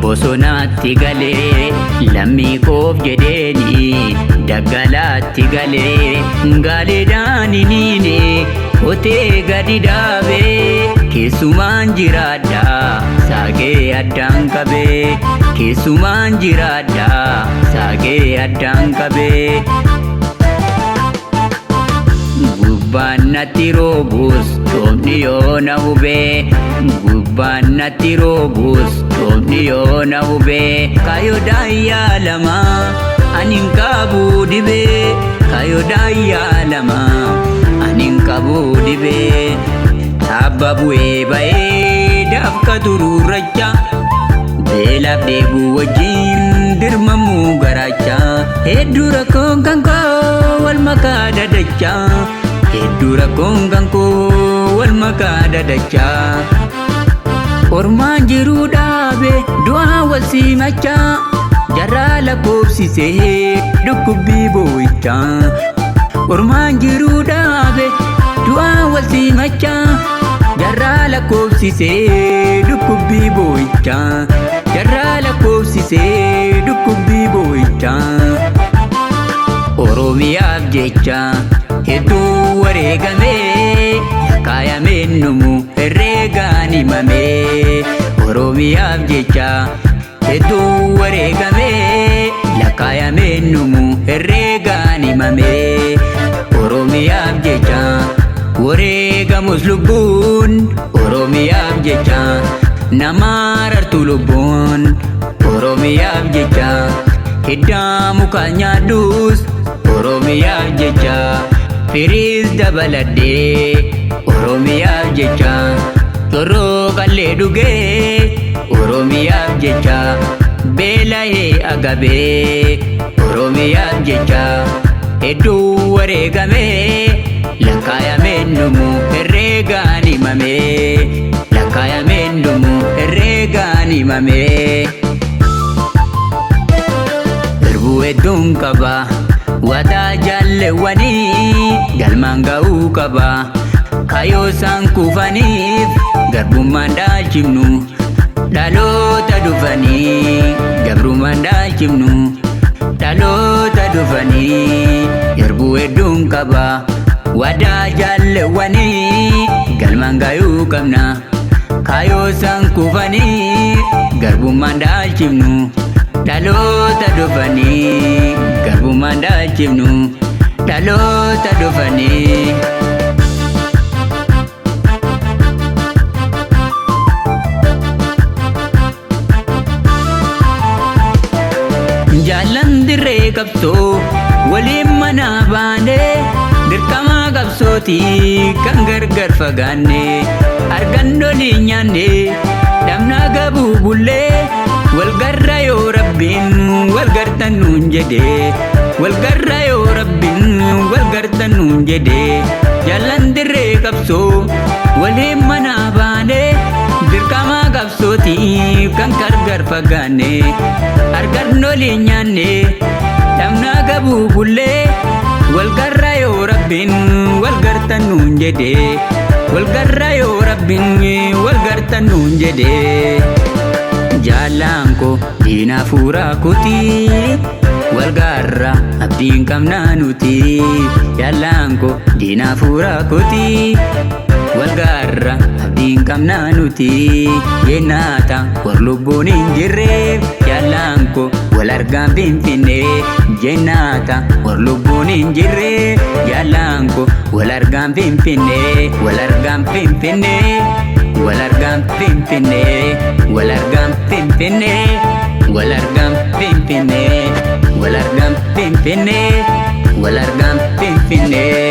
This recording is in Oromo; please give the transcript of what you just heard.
bosonaatti galee lammii koof jedheeni daggalaatti galee gaaleedhaan hiniine otee gadi dhaabee keessumaan jiraadha saaqee addaan qabee keessumaan jiraadha saaqee addaan qabee gubbaan natti roobus toomni yoo na hubee gubbaan natti roobus toomni yoo na hubee kaayoo daayyaa lama anin qabuu dhibee kaayoo daayyaa lama anin qabuu dhibee taabba bu'ee ba'ee dafqa tururracha beelaaf deebuu wajjin dirmamuu garaacha hedduu rakkoon kan koo wal makaa dadacha hedduu rakkoon kan koo wal makaa dadacha ormaan jiruu dhaabe du'aa wal simacha jarraa lakkoofsisee dhukkubbii boo'icha ormaan jiruu dhaabe du'aa wal simacha jarraa lakkoofsisee dhukkubbii boo'icha jarraa lakkoofsisee dhukkubbii boo'icha Oromiyaaf jecha hedduu wareegamee kaayameen numu herreegaan himamee Oromiyaaf jecha hedduu wareegamee lakkaayameen numu herreegaan himamee Oromiyaaf jecha wareegamus lubbuun Oromiyaaf jecha nama rartu lubbuun Oromiyaaf jecha hiddaa mukaa nyaadduus Oromiyaaf jecha firiis dabaladhee Oromiyaaf jecha torroo qallee dhugee Oromiyaaf jecha beela'ee agabee Oromiyaaf jecha hedduu wareegamee lakkaayameen numu herreegaan himamee lakkaayameen numu herreegaan himamee Darbuu hedduun qaba wadaa jaalleewwanii galmaan ga'uu qaba kaayoo isaan kuufaniif garbummaan dhaalchifnu dhaloota dhufanii gabrummaan dhaalchifnu dhaloota dhufanii darbuu hedduun qaba wadaa jaalleewwanii galmaan ga'uu qabna kaayoo isaan kuufaniif garbummaan dhaalchifnu dhaloota dhufanii garbummaan dhaalchifnu dhaloota dhufanii jaallan dirree qabsoo waliin manaa baanee dirqamaa qabsootii kan gargar fagaanne argannolii nyaanne dhabnaa gabuu bullee walgarra yoo rabbiin walgartan nuun jedhee walgarra yoo rabbiin walgartan nuun jedhee jaallan dirree qabsoo waliin manaa baanee dirqamaa qabsootii kan gargar fagaanne argannolii nyaanne dhabnaa gabuu bullee walgarra yoo rabbiin walgartan nuun jedhee walgarra yoo rabbiin walgartan nuun jedhee jaallaan koo diina fuuraa kutii walgarra abdiin qabnaa nuti jaallaan koo diina fuuraa kutii walgarra abdiin qabnaa nuti jennaata war lubbuun hin jirre jaallaan koo wal argaan finfinnee jennaata war lubbuun hin jirre jaallaan koo wal argaan finfinnee wal argaan finfinnee wal argaan finfinnee wal argaan finfinnee wal argaan finfinnee wal argaan finfinnee wal argaan finfinnee